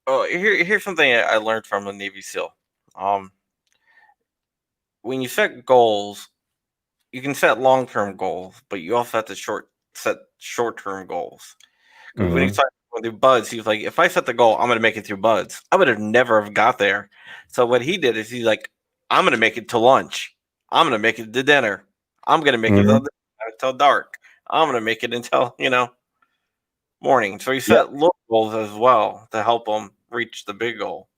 here's something I learned from a Navy SEAL. Um, when you set goals, you can set long term goals, but you also have to set short term goals. Because when he Hmm. started going through buds, he was like, if I set the goal, I'm gonna make it through buds. I would have never have got there. So what he did is he's like, I'm gonna make it to lunch. I'm gonna make it to dinner. I'm gonna make it Hmm. until dark. I'm gonna make it until morning. So he set little goals as well to help him reach the big goal.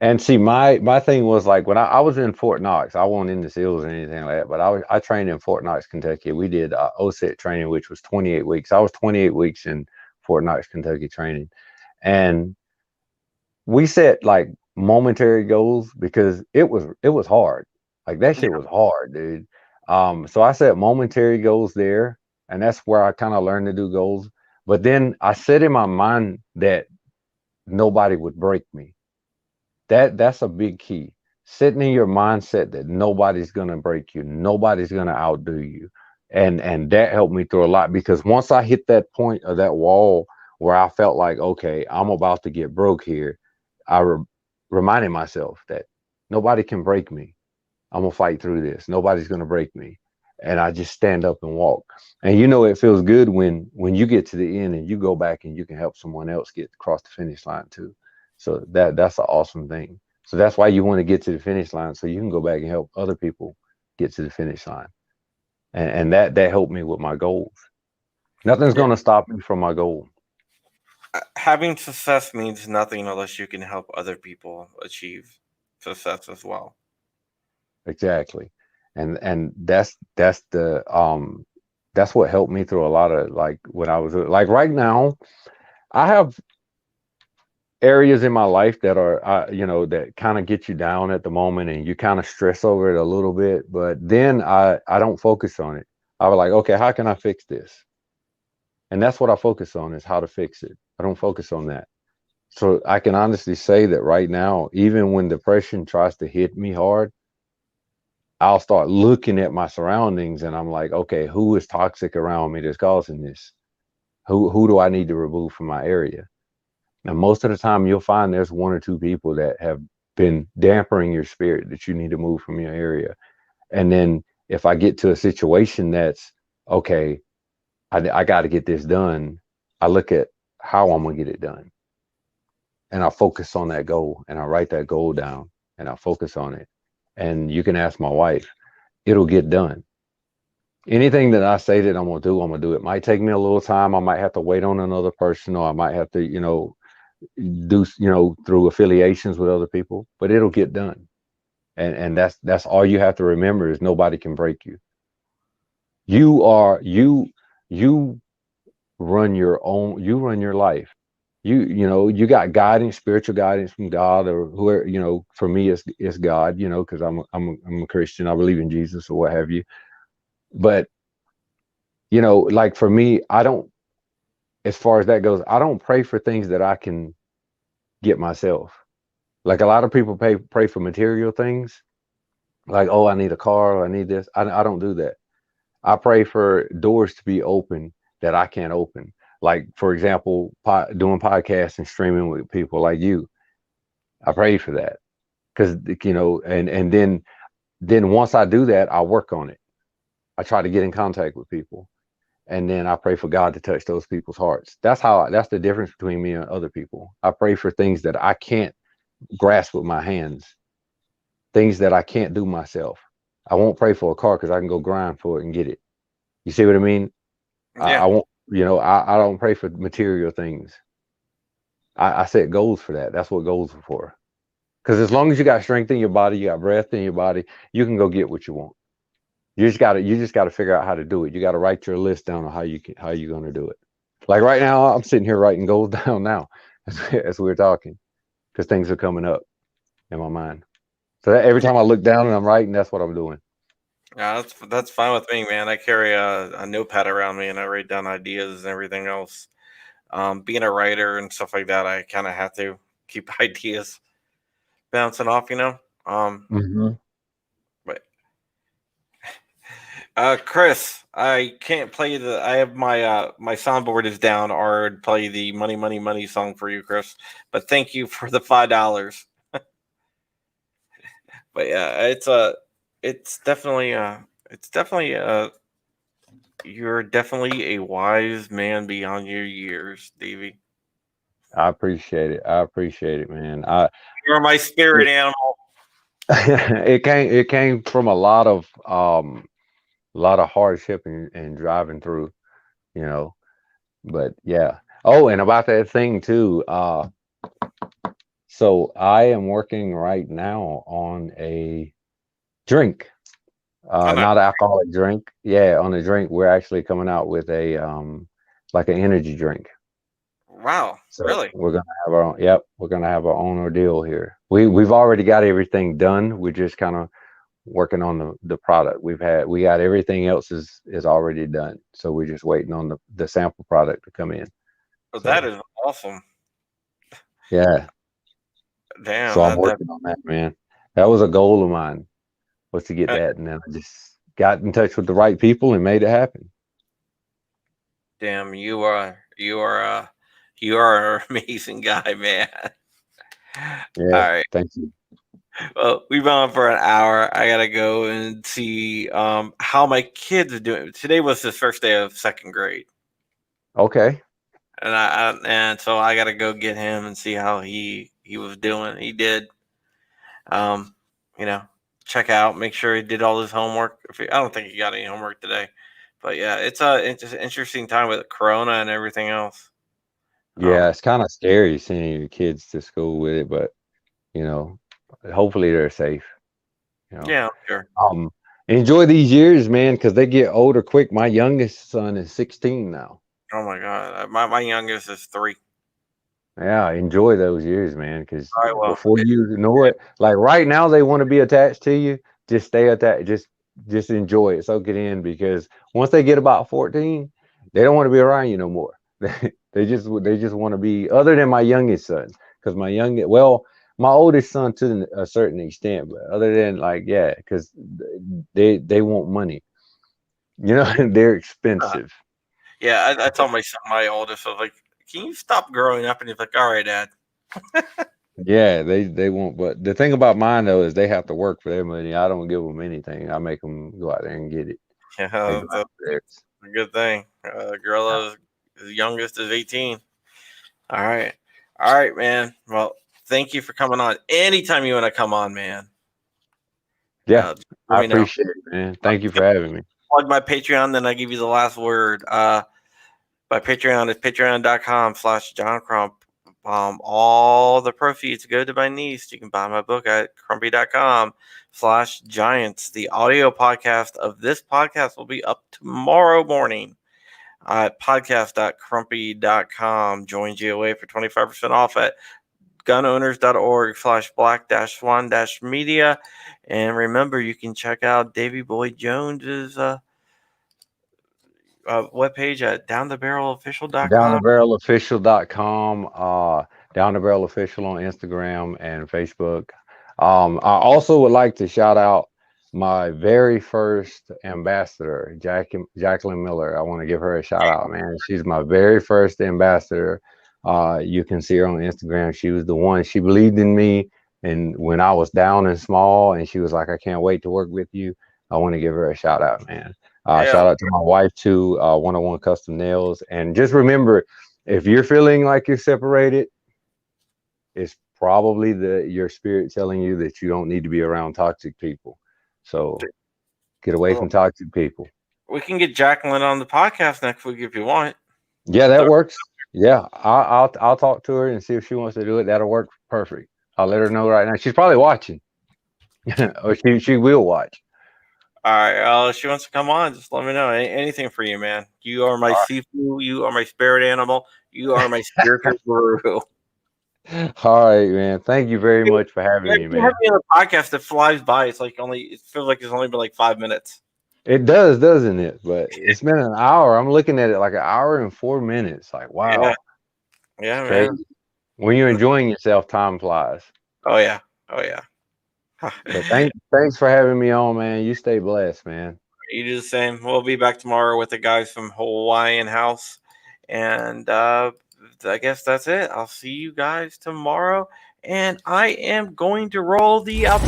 And see, my thing was, like, when I was in Fort Knox, I wasn't in the SEALs or anything like that, but I trained in Fort Knox, Kentucky. We did OSET training, which was 28 weeks. I was 28 weeks in Fort Knox, Kentucky training, and we set like momentary goals, because it was hard. Like, that shit was hard, dude. So I set momentary goals there, and that's where I kind of learned to do goals. But then I set in my mind that nobody would break me. That's a big key. sitting in your mindset that nobody's gonna break you, nobody's gonna outdo you. And that helped me through a lot, because once I hit that point of that wall where I felt like, okay, I'm about to get broke here, I reminded myself that nobody can break me. I'm gonna fight through this. Nobody's gonna break me. And I just stand up and walk. And it feels good when you get to the end and you go back and you can help someone else get across the finish line too. So that's an awesome thing. So that's why you want to get to the finish line, so you can go back and help other people get to the finish line. And that helped me with my goals. Nothing's Yeah. gonna stop me from my goal. Having success means nothing unless you can help other people achieve success as well. Exactly. And that's what helped me through a lot of, like, when I was like, right now I have areas in my life that are, that kind of get you down at the moment, and you kind of stress over it a little bit, but then I don't focus on it. I was like, okay, how can I fix this? And that's what I focus on, is how to fix it. I don't focus on that. So I can honestly say that right now, even when depression tries to hit me hard, I'll start looking at my surroundings and I'm like, okay, who is toxic around me that's causing this? Who do I need to remove from my area? And most of the time you'll find there's one or two people that have been dampering your spirit that you need to move from your area. And then if I get to a situation that's okay, I got to get this done, I look at how I'm gonna get it done. And I focus on that goal, and I write that goal down, and I focus on it. And you can ask my wife, it'll get done. Anything that I say that I'm gonna do, I'm gonna do. It might take me a little time. I might have to wait on another person, or I might have to, do, through affiliations with other people, but it'll get done. And that's all you have to remember, is nobody can break you. You run your life. You got guidance, spiritual guidance from God, or whoever, for me it's God, because I'm a Christian. I believe in Jesus or what have you. But like for me, I don't, as far as that goes, I don't pray for things that I can get myself. Like a lot of people pray for material things, like, oh, I need a car, or I need this. I don't do that. I pray for doors to be open that I can't open. Like, for example, doing podcasts and streaming with people like you. I pray for that, because and then once I do that, I work on it. I try to get in contact with people, and then I pray for God to touch those people's hearts. That's the difference between me and other people. I pray for things that I can't grasp with my hands, things that I can't do myself. I won't pray for a car because I can go grind for it and get it. You see what I mean? I Yeah. won't, I don't pray for material things. I set goals for that. That's what goals are for. Because as long as you got strength in your body, you got breath in your body, you can go get what you want. You just gotta figure out how to do it. You got to write your list down on how you're gonna do it. Like right now, I'm sitting here writing goals down now as we're talking, because things are coming up in my mind. So every time I look down and I'm writing, that's what I'm doing. Yeah, that's fine with me, man. I carry a notepad around me and I write down ideas and everything else. Being a writer and stuff like that, I kind of have to keep ideas bouncing off. Hmm. But Chris, I can't play the. I have my soundboard is down, or I'd play the money, money, money song for you, Chris. But thank you for the $5. But yeah, it's definitely you're definitely a wise man beyond your years, Davey. I appreciate it. I appreciate it, man. I You're my spirit animal. it came from a lot of hardship and driving through, you know. But yeah. Oh, and about that thing too. So I am working right now on a drink, Oh no! not alcoholic drink. Yeah, on a drink. We're actually coming out with a like an energy drink. Wow, So really? we're gonna have our own. Yep, we're gonna have our own ordeal here. We've already got everything done. We're just kind of working on the product. We got everything else is already done. So we're just waiting on the sample product to come in. Well, that So is awesome. yeah. Damn, So I'm that working on that, man. That was a goal of mine, was to get Uh, that, and then I just got in touch with the right people and made it happen. Damn, you are an amazing guy, man. All Yeah, right. thank you. Well, we've been on for an hour. I gotta go and see how my kids are doing. Today was his first day of second grade, Okay. and so I gotta go get him and see how he was doing. He did, um, you know, check out, make sure he did all his homework. I don't think he got any homework today, but yeah, it's an interesting time with Corona and everything else. Yeah, Um, it's kind of scary sending your kids to school with it, but you know, hopefully they're safe. You know, yeah, sure. um, enjoy these years, man, because they get older quick. My youngest son is 16 now. Oh my god, my youngest is 3. Yeah, enjoy those years, man, because All right, well, before you know it, like right now, they want to be attached to you. Just stay attached. Just enjoy it. Soak it in, because once they get about 14, they don't want to be around you no more. They just want to be. Other than my youngest son, because my oldest son to a certain extent, but other than like, yeah, because they want money. You know, they're uh, expensive. yeah, I told my son, my oldest, I was like, "Can you stop growing up?" And he's like, "All right, Dad." Yeah, they won't. But the thing about mine though is they have to work for their money. I don't give them anything. I make them go out there and get it. They Yeah, go out that's there. a good thing. Girl, his youngest is 18. All right, man. Well, thank you for coming on. Anytime you want to come on, man, Yeah, let I me know. appreciate it, man. Thank you for having me. Plug my Patreon, then I give you the last word. My Patreon is patreon.com/John Crump. All the proceeds go to my niece. You can buy my book at crumpy.com/giants. The audio podcast of this podcast will be up tomorrow morning at podcast.crumpy.com. Join GOA for 25% off at gunowners.org/black-1-media. And remember, you can check out Davey Boy Jones's webpage at downthebarrelofficial.com. DownTheBarrelOfficial.com, Down the Barrel Official on Instagram and Facebook. I also would like to shout out my very first ambassador, Jacqueline Miller. I want to give her a shout out, man. She's my very first ambassador. You can see her on Instagram. She was the one. She believed in me, and when I was down and small, and she was like, "I can't wait to work with you." I want to give her a shout out, man. Yeah. Shout out to my wife too, 101 Custom Nails. And just remember, if you're feeling like you're separated, it's probably your spirit telling you that you don't need to be around toxic people. So get away Well, from toxic people. we can get Jacqueline on the podcast next week if you want. Yeah, that works. Yeah, I'll talk to her and see if she wants to do it. That'll work perfect. I'll let her know right now. She's probably watching, or she will watch. All right. If she wants to come on, just let me know. Anything for you, man. You are my seafood. You are my spirit animal. You are my spiritual guru. All right, man. Thank you very much for having me, You have man. me on a podcast that flies by. It feels like it's only been like 5 minutes. It does, doesn't it? But it's been an hour. I'm looking at it like an hour and 4 minutes. Like, Yeah. wow, Yeah, it's man. crazy. When you're enjoying yourself, time flies. Oh yeah. Oh yeah. But thanks for having me on, man. You stay blessed, man. You do the same. We'll be back tomorrow with the guys from Hawaiian House. And I guess that's it. I'll see you guys tomorrow. And I am going to roll the up.